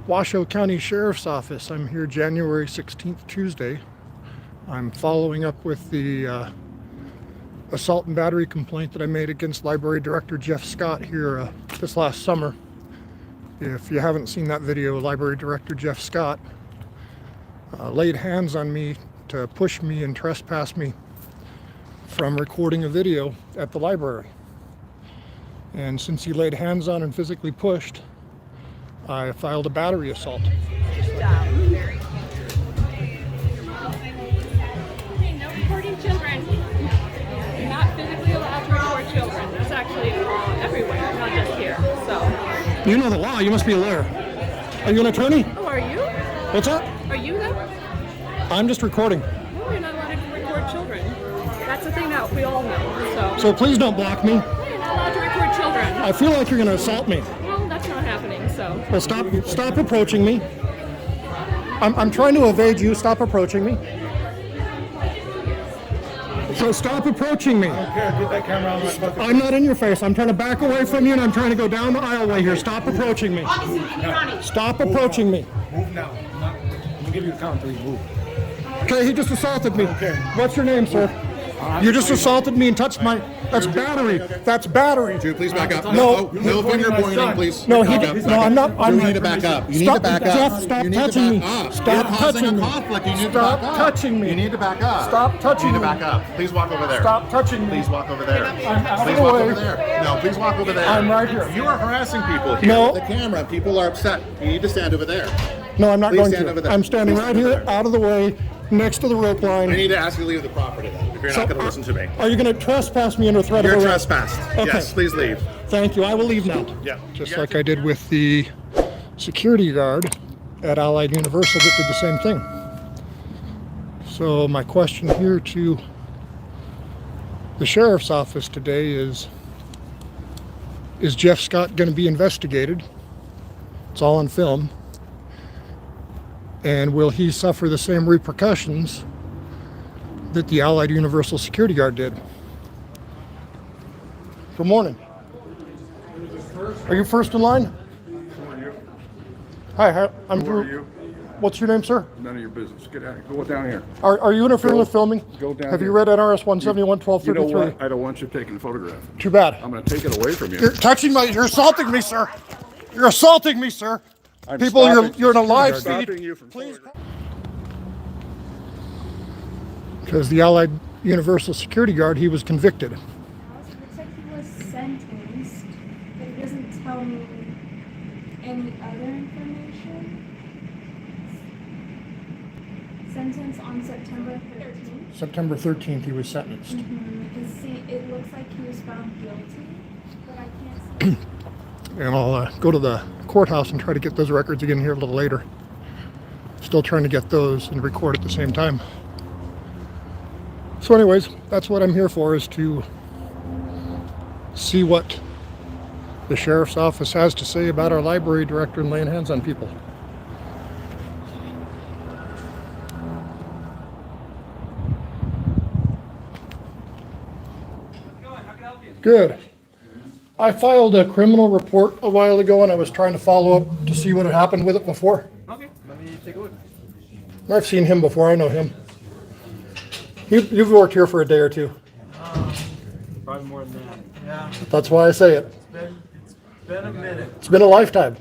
Washoe County Sheriff's Office. I'm here January 16th, Tuesday. I'm following up with the assault and battery complaint that I made against Library Director Jeff Scott here this last summer. If you haven't seen that video, Library Director Jeff Scott laid hands on me to push me and trespass me from recording a video at the library. And since he laid hands on and physically pushed, I filed a battery assault. No recording children. You're not physically allowed to record children. That's actually everywhere, not just here. So. You know the law. You must be a lawyer. Are you an attorney? Oh, are you? What's that? Are you though? I'm just recording. No, you're not allowed to record children. That's the thing that we all know. So please don't block me. You're not allowed to record children. I feel like you're going to assault me. Well, that's not happening. So. Well, stop approaching me. I'm trying to evade you. Stop approaching me. So stop approaching me. Get that camera on my fucking. I'm not in your face. I'm trying to back away from you, and I'm trying to go down the aisleway here. Stop approaching me. Stop approaching me. Move now. I'm gonna give you a count until you move. Okay, he just assaulted me. Okay. What's your name, sir? You just assaulted me and touched my... That's battery. That's battery. Dude, please back up. No. No finger pointing, please. No, Back up. no, I'm not. You need to back up. You need to back up. Jeff, stop You need to touching me. back up. Stop You're causing touching a me. conflict. You need to Stop back up. touching me. You need to back up. Stop touching You need me. to back up. Please walk over there. Stop touching me. Please walk over there. I'm out of Please the walk way. over there. No, please walk over there. I'm right here. You are harassing people here No. with the camera. People are upset. You need to stand over there. No, I'm not Please going stand to. over there. I'm standing Please right stand here, over there. out of the way, next to the rope line. I need to ask you to leave the property then, if you're not going to listen to me. Are you going to trespass me under threat You're of arrest? trespassed. Okay. Yes, please leave. Thank you. I will leave now. Yeah. Just like I did with the security guard at Allied Universal that did the same thing. So my question here to the sheriff's office today is Jeff Scott going to be investigated? It's all on film. And will he suffer the same repercussions that the Allied Universal security guard did? Good morning. Are you first in line? Who are you? Hi, I'm Who are Drew. you? What's your name, sir? None of your business. Get out. Go down here. Are you interfering with filming? Go down Have you here. read NRS 171 You know 1233? what? I don't want you taking a photograph. Too bad. I'm going to take it away from you. You're touching my. You're assaulting me, sir. You're assaulting me, sir. I'm People, stopping- you're in a live stopping feed. you from Please. photographing. Because the Allied Universal security guard, he was convicted. Looks like he was sentenced, but it doesn't tell me any other information. Sentenced on September 13th. September 13th, he was sentenced. It looks like he was found guilty, but I can't see. And I'll go to the courthouse and try to get those records again here a little later. Still trying to get those and record at the same time. So anyways, that's what I'm here for, is to see what the sheriff's office has to say about our library director and laying hands on people. Good. I filed a criminal report a while ago, and I was trying to follow up to see what had happened with it before. Okay, let me take a look. I've seen him before. I know him. You've worked here for a day or two. Probably more than that. Yeah, That's why I say it. it's been a minute. It's been a lifetime.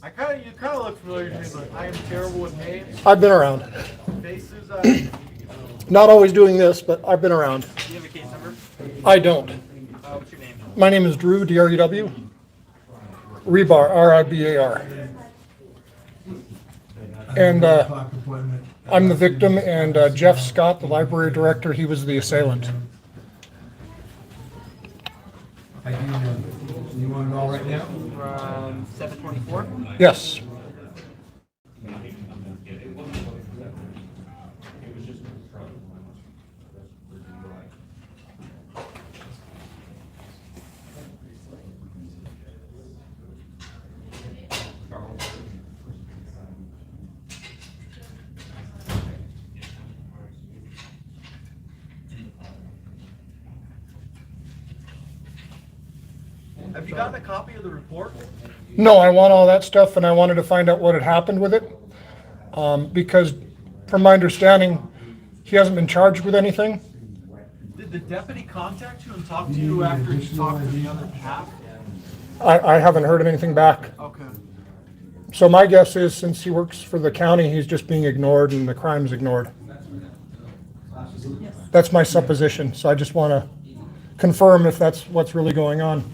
You kind of look familiar to me, but I am terrible with names, I've been around. faces. Do you Not always doing this, but I've been around. have a case number? I don't. What's your name? My name is Drew, D-R-E-W. Rebar, R-I-B-A-R. And I'm the victim, and Jeff Scott, the library director, he was the assailant. You want it all right now? 724. Yes. Have Have you gotten a copy of the report? No, I want all that stuff, and I wanted to find out what had happened with it. Because from my understanding, he hasn't been charged with anything. Did the deputy contact you and talk to you after he talked to the other half? I haven't heard anything back. Okay. So my guess is, since he works for the county, he's just being ignored and the crime's ignored. That's my supposition, so I just want to confirm if that's what's really going on.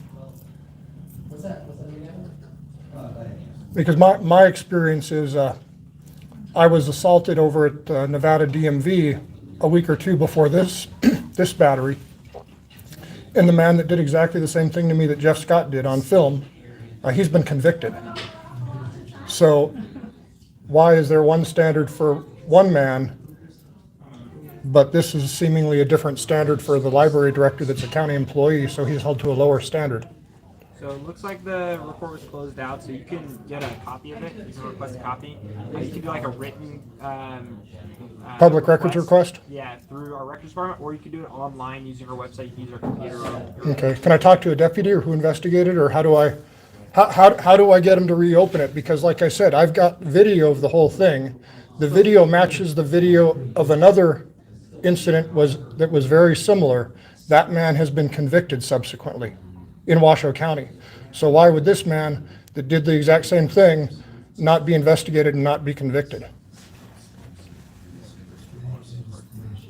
Because my experience is, I was assaulted over at Nevada DMV a week or two before this, this battery. And the man that did exactly the same thing to me that Jeff Scott did on film, he's been convicted. So why is there one standard for one man, but this is seemingly a different standard for the library director that's a county employee, so he's held to a lower standard? So it looks like the report was closed out, so you can get a copy of it. You can request a copy. You can do like a written Public records request? Yeah, through our records department, or you can do it online using our website. You can use our computer. Okay, can I talk to a deputy or who investigated, or how do I get him to reopen it? Because like I said, I've got video of the whole thing. The video matches the video of another incident that was very similar. That man has been convicted subsequently in Washoe County. So why would this man that did the exact same thing not be investigated and not be convicted?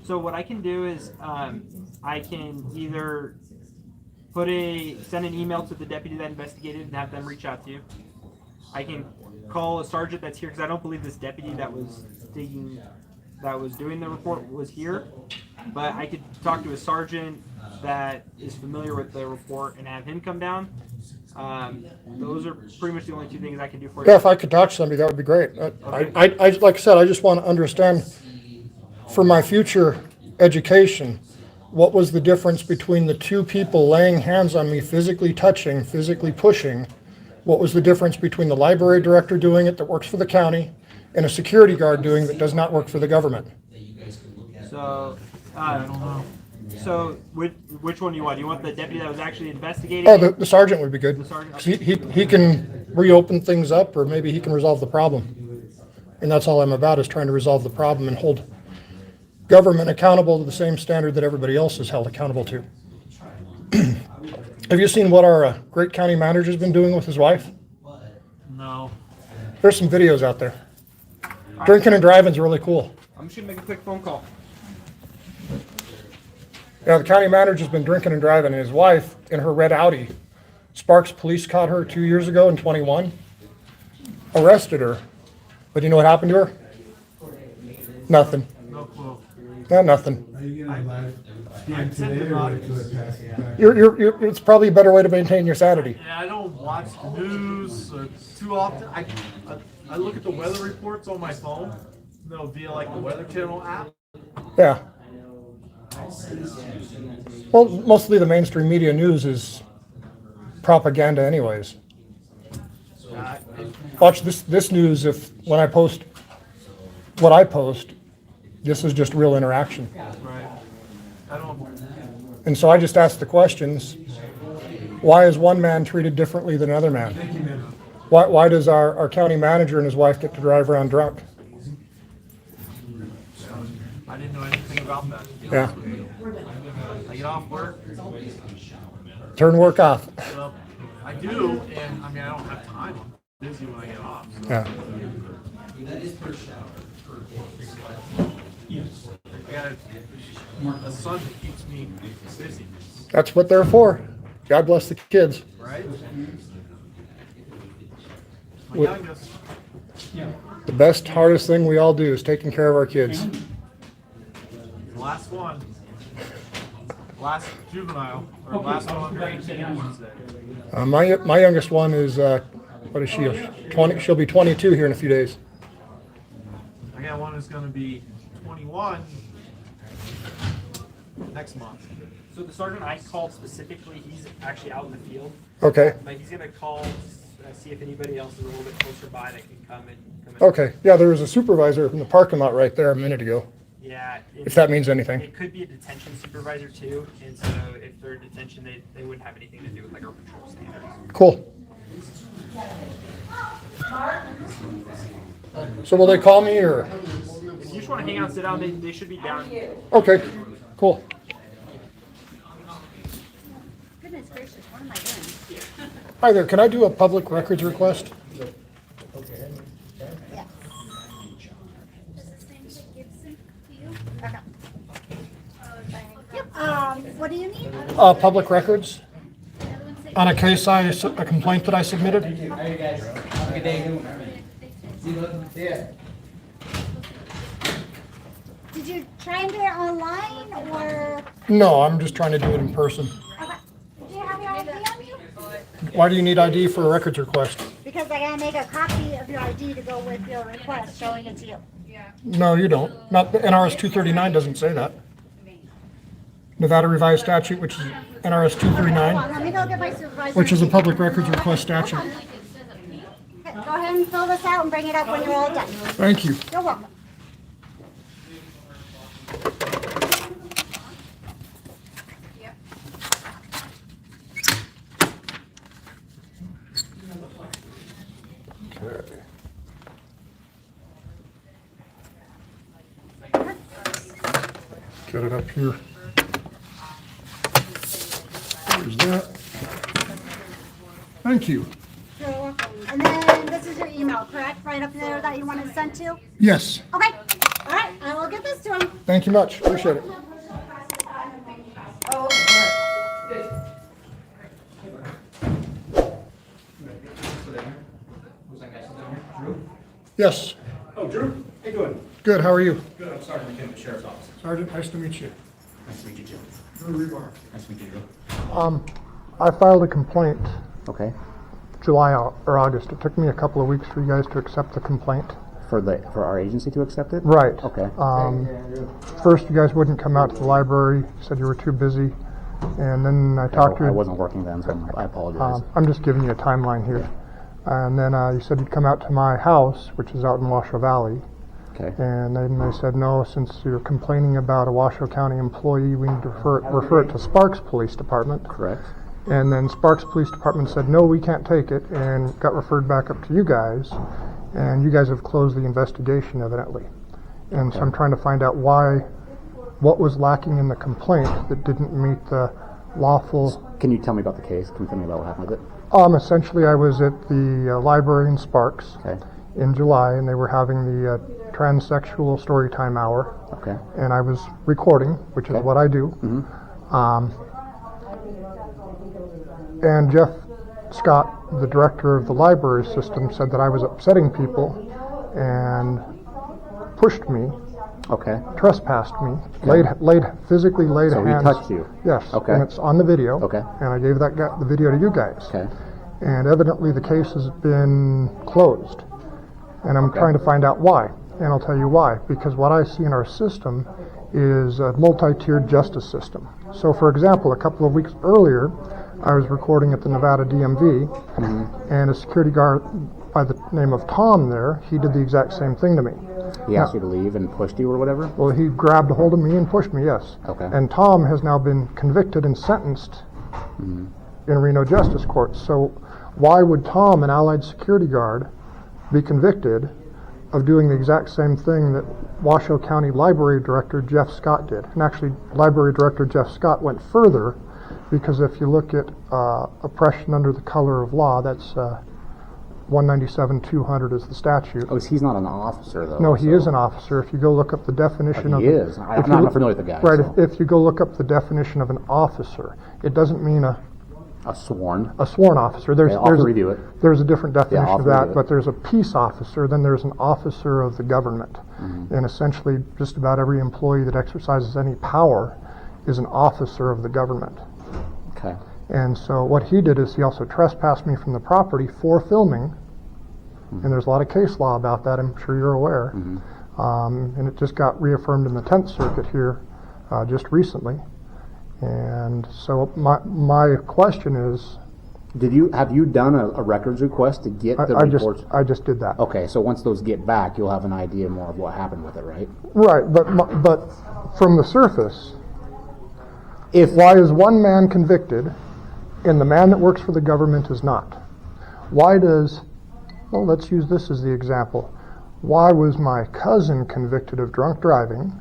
So what I can do is I can either send an email to the deputy that investigated and have them reach out to you. I can call a sergeant that's here, because I don't believe this deputy that was doing the report was here, but I could talk to a sergeant that is familiar with the report and have him come down. Those are pretty much the only two things I can do for you. Yeah, if I could talk to somebody, that would be great. I like I said, I just want to understand for my future education, what was the difference between the two people laying hands on me, physically touching, physically pushing? What was the difference between the library director doing it that works for the county and a security guard doing that does not work for the government? So, I don't know. So, which one do you want? Do you want the deputy that was actually investigating? Oh, the sergeant would be good. The sergeant? 'Cause he can reopen things up, or maybe he can resolve the problem. And that's all I'm about, is trying to resolve the problem and hold government accountable to the same standard that everybody else is held accountable to. Have you seen what our great county manager's been doing with his wife? No. There's some videos out there. Drinking and driving's really cool. I'm just gonna make a quick phone call. Yeah, the county manager's been drinking and driving, and his wife in her red Audi. Sparks police caught her 2 years ago in 21, arrested her. But you know what happened to her? Nothing. No clue. Nothing. I sent the documents. It's probably a better way to maintain your sanity. Yeah, I don't watch the news too often. I look at the weather reports on my phone, via like the Weather Channel app. Yeah. Well, mostly the mainstream media news is propaganda anyways. Watch this news. When I post what I post, this is just real interaction. Right. I don't. And so I just ask the questions. Why is one man treated differently than another man? Why does our county manager and his wife get to drive around drunk? I didn't know anything about that. Yeah. I get off work. Turn work off. Well, I do, and I don't have time. I'm busy when I get off. So. Yeah. I got a son that keeps me busy, That's what they're for. God bless the kids. right? My What- youngest, The best, hardest thing we all do is taking care of our kids. last one, last juvenile, or last one under 18, I should say. My youngest one is, what is she? 20. She'll be 22 here in a few days. I got one who's going to be 21 next month. So the sergeant I called specifically, he's actually out in the field. Okay. But he's gonna call, see if anybody else is a little bit closer by that can come in. Okay. Yeah, there was a supervisor in the parking lot right there a minute ago. Yeah. if that means anything. It could be a detention supervisor too, and so if they're in detention, they wouldn't have anything to do with like our patrol standards. Cool. So will they call me or? If you just want to hang out and sit down, they should be down. Okay, cool. Goodness gracious, what am I doing? Hi there, can I do a public records request? Yeah. Does this thing say Gibson to you? Okay. Yep, what do you need? Public records on a case a complaint that I submitted? Did you try and do it online or? No, I'm just trying to do it in person. Okay. Do you have your ID on you? Why do you need ID for a records request? Because I gotta make a copy of your ID to go with your request showing it to you. No, you don't. Not, the NRS 239 doesn't say that. Nevada Revised Statute, which is NRS Hold on, 239, let me go get my supervisor. which is a public records request statute. Okay, go ahead and fill this out and bring it up when you're all done. Thank you. You're welcome. Okay. Get it up here. There's that. Thank you. You're welcome. And then this is your email, correct? Right up there that you want it sent to? Yes, Okay. All right, I will get this to him. thank you much. Appreciate it. Yes. Oh, Drew? How you doing? Good, how are you? Good, I'm Sergeant McKim, the Sheriff's Office. Sergeant, nice to meet you. Nice to meet you, Jim. Drew Rebar. Nice to meet you, Drew. I filed a complaint Okay, July or August. It took me a couple of weeks for you guys to accept the complaint. for our agency to accept it? Right. Okay. First, you guys wouldn't come out to the library. You said you were too busy. And then I talked to I you. wasn't working then, so I apologize. I'm just giving you a timeline here. And then you said you'd come out to my house, which is out in Washoe Valley. Okay. And then they said, no, since you're complaining about a Washoe County employee, we need to refer it to Sparks Police Department. Correct. And then Sparks Police Department said, no, we can't take it, and got referred back up to you guys. And you guys have closed the investigation, evidently. And so I'm trying to find out what was lacking in the complaint that didn't meet the lawful. Can you tell me about the case? Can you tell me about what happened with it? Essentially, I was at the library in Sparks Okay. in July, and they were having the transsexual storytime hour. Okay. And I was recording, which is Okay. what I do. Mm-hmm. And Jeff Scott, the director of the library system, said that I was upsetting people and pushed me, Okay. trespassed me, physically laid So he hands. touched you? Yes. Okay. And it's on the video. Okay. And I gave the video to you guys. Okay. And evidently the case has been closed. And I'm Okay. trying to find out why. And I'll tell you why. Because what I see in our system is a multi-tiered justice system. So for example, a couple of weeks earlier, I was recording at the Nevada DMV, and a security guard by the name of Tom there, he did the exact same thing to me. He asked you to leave and pushed you or whatever? Well, he grabbed a hold of me and pushed me, yes. Okay. And Tom has now been convicted and sentenced in Reno Justice Court. So why would Tom, an allied security guard, be convicted of doing the exact same thing that Washoe County Library Director Jeff Scott did? And actually, Library Director Jeff Scott went further, because if you look at oppression under the color of law, that's 197-200 is the statute. Oh, he's not an officer, though. No, he so- is an officer. If you go look up the definition of... He is. I'm not familiar with the guy. Right, so. if you go look up the definition of an officer, it doesn't mean a sworn. sworn officer. Okay, I'll review it. There's a different definition I'll of review that, it. but there's a peace officer, then there's an officer of the government. And essentially, just about every employee that exercises any power is an officer of the government. Okay. And so what he did is he also trespassed me from the property for filming, and there's a lot of case law about that, I'm sure you're aware. And it just got reaffirmed in the 10th Circuit here just recently. And so my question is, Have you done a records request to get the reports? I just did that. Okay, so once those get back, you'll have an idea more of what happened with it, right? Right, but from the surface, why is one man convicted and the man that works for the government is not? Why does, well, let's use this as the example. Why was my cousin convicted of drunk driving,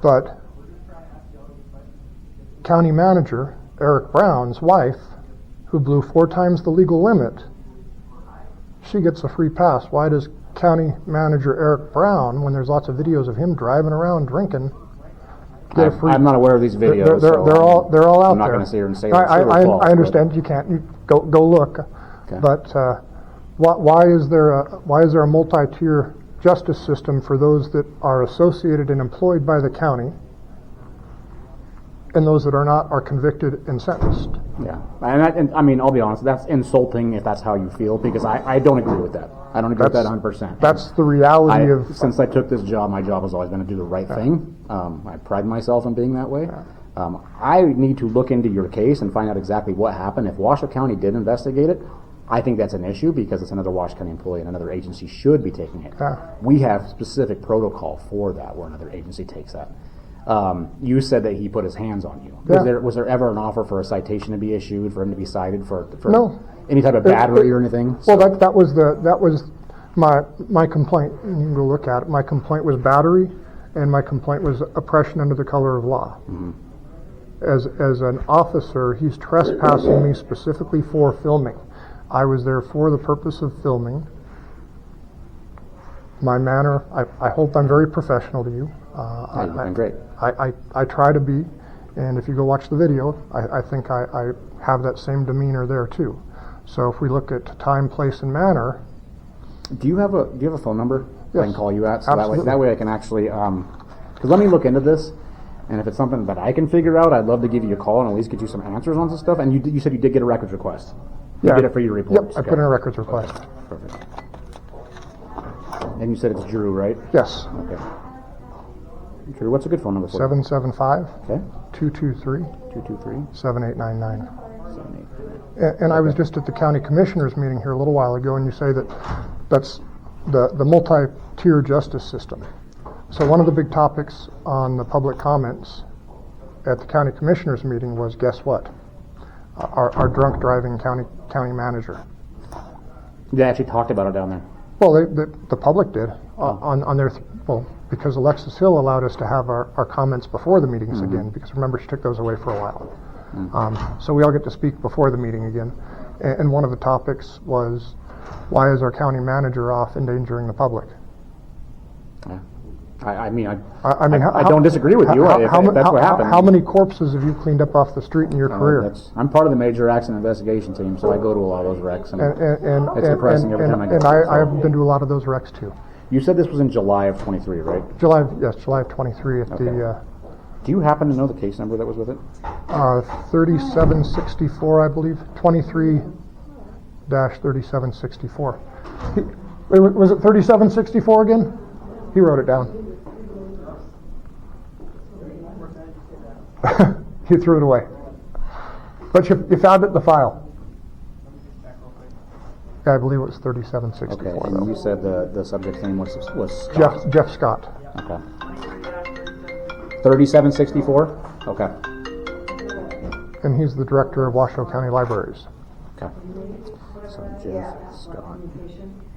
but county manager Eric Brown's wife, who blew 4 times the legal limit, she gets a free pass? Why does county manager Eric Brown, when there's lots of videos of him driving around drinking, get a free? I'm not aware of these videos. They're all out there. I'm not going to sit here and say I understand you can't. You go look. Okay. But why is there a multi-tier justice system for those that are associated and employed by the county, and those that are not are convicted and sentenced? Yeah, and I mean, I'll be honest, that's insulting if that's how you feel, because I don't agree with that. I don't agree with that 100%. That's the reality of... Since I took this job, my job has always been to do the right thing. I pride myself in being that way. I need to look into your case and find out exactly what happened. If Washoe County did investigate it, I think that's an issue, because it's another Washoe County employee and another agency should be taking it. We have specific protocol for that, where another agency takes that. You said that he put his hands on you. Was there ever an offer for a citation to be issued, for him to be cited for no. any type of battery or anything? Well, that was my complaint. You can go look at it. My complaint was battery, and my complaint was oppression under the color of law. Mm-hmm. As an officer, he's trespassing me specifically for filming. I was there for the purpose of filming. My manner, I hope I'm very professional to you. You're looking great. I try to be, and if you go watch the video, I think I have that same demeanor there too. So if we look at time, place, and manner. Do you have a phone number Yes, I can call you at? So absolutely. that way I can actually, because let me look into this, and if it's something that I can figure out, I'd love to give you a call and at least get you some answers on some stuff. And you said you did get a records request. You did it for your reports. Yep, I put in a records request. Perfect. And you said it's Drew, right? Yes. Okay. Drew, what's a good phone number for you? 775-223-7899. 223. And I was just at the county commissioners meeting here a little while ago, and you say that's the multi-tier justice system. So one of the big topics on the public comments at the county commissioners meeting was, guess what? Our drunk driving county manager. They actually talked about it down there. Well, the public did on their because Alexis Hill allowed us to have our comments before the meetings again, because remember, she took those away for a while. So we all get to speak before the meeting again. And one of the topics was, why is our county manager off endangering the public? Yeah. I don't disagree with you. If that's what happened. How many corpses have you cleaned up off the street in your career? I'm part of the major accident investigation team, so I go to a lot of those wrecks, and it's depressing every time I go. And I have been to a lot of those wrecks too. You said this was in July of 23, right? July of 23 at the... Do you happen to know the case number that was with it? 3764, I believe. 23-3764. Was it 3764 again? He wrote it down. You threw it away. But you found it in the file. Yeah, I believe it was 3764. Okay, and you said the subject's name was Scott. Jeff Scott. Okay. 3764? Okay. And he's the director of Washoe County Libraries. Okay. So Jeff Scott.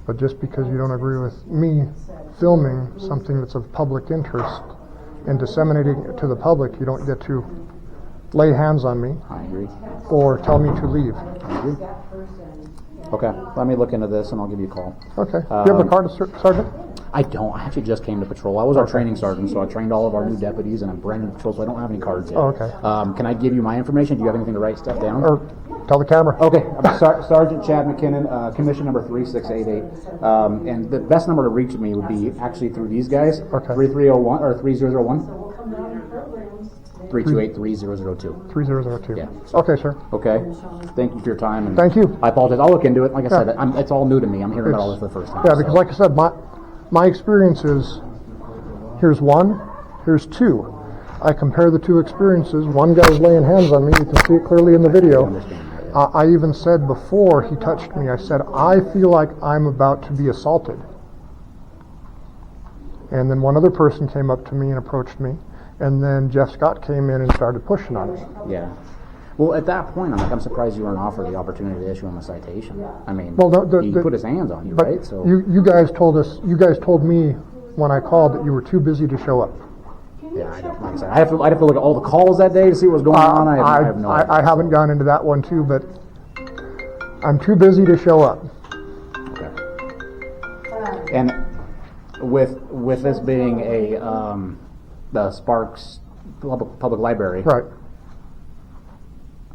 But just because you don't agree with me filming something that's of public interest and disseminating it to the public, you don't get to lay hands on me. I agree. Or tell me to leave. I agree. Okay, let me look into this and I'll give you a call. Okay. Do you have a card, Sergeant? I don't. I actually just came to patrol. I was our training sergeant, so I trained all of our new deputies, and I'm brand new to patrol, so I don't have any cards yet. Oh, okay. Can I give you my information? Do you have anything to write stuff down? Or tell the camera. Okay. I'm Sergeant Chad McKinnon, commission number 3688. And the best number to reach me would be actually through these guys. Okay. 3301 or 3001. 328-3002. 3002. Yeah. Okay, sir. Okay. Thank you for your time. And thank you. I apologize. I'll look into it. Like I said, it's all new to me. I'm hearing about all this for the first time. Yeah, because like I said, my experience is, here's one, here's two. I compare the two experiences. One guy's laying hands on me. You can see it clearly in the video. I even said before he touched me, I said, I feel like I'm about to be assaulted. And then one other person came up to me and approached me, and then Jeff Scott came in and started pushing on me. Yeah. Well, at that point, I'm surprised you weren't offered the opportunity to issue him a citation. I mean, Well, he put his hands on you, But right? So you guys told me when I called that you were too busy to show up. yeah, I don't. Like I said, I'd have to look at all the calls that day to see what was going on. I have no idea. I haven't gone into that one too, but I'm too busy to show up. Okay. And with this being a the Sparks public library, Right.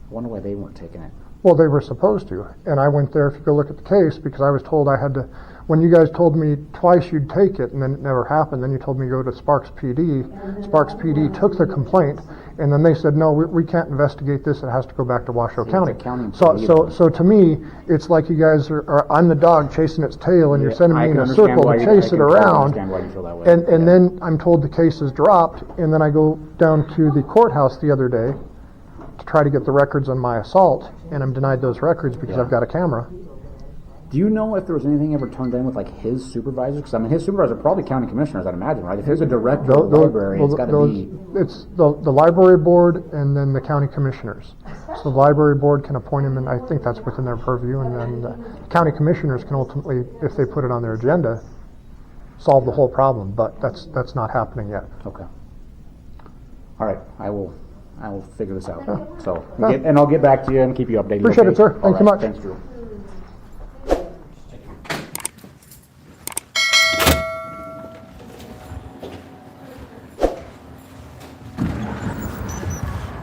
I wonder why they weren't taking it. Well, they were supposed to, and I went there, if you go look at the case, because I was told I had to, when you guys told me twice you'd take it, and then it never happened, then you told me to go to Sparks PD. Sparks PD took the complaint, and then they said, no, we can't investigate this, it has to go back to Washoe County. it's a county So employee. to me, it's like you guys are I'm the dog chasing its tail, and you're sending I me in can a understand circle why to you- I chase can it totally around. understand why you feel that way. And then I'm told the case is dropped, and then I go down to the courthouse the other day to try to get the records on my assault, and I'm denied those records because I've got a camera. Do you know if there was anything ever turned in with like his supervisors? Because I mean, his supervisors are probably county commissioners, I'd imagine, right? If there's a director of the library, it's got to be. It's the library board and then the county commissioners. So the library board can appoint him, and I think that's within their purview. And then the county commissioners can ultimately, if they put it on their agenda, solve the whole problem. But that's not happening yet. Okay. All right, I will figure this out. So, and I'll get back to you and keep you updated. Appreciate it, sir. All Thank you right, much. Thanks, Drew.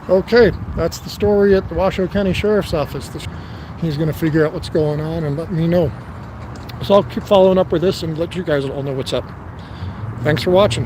Okay, that's the story at the Washoe County Sheriff's Office. He's going to figure out what's going on and let me know. So I'll keep following up with this and let you guys all know what's up. Thanks for watching.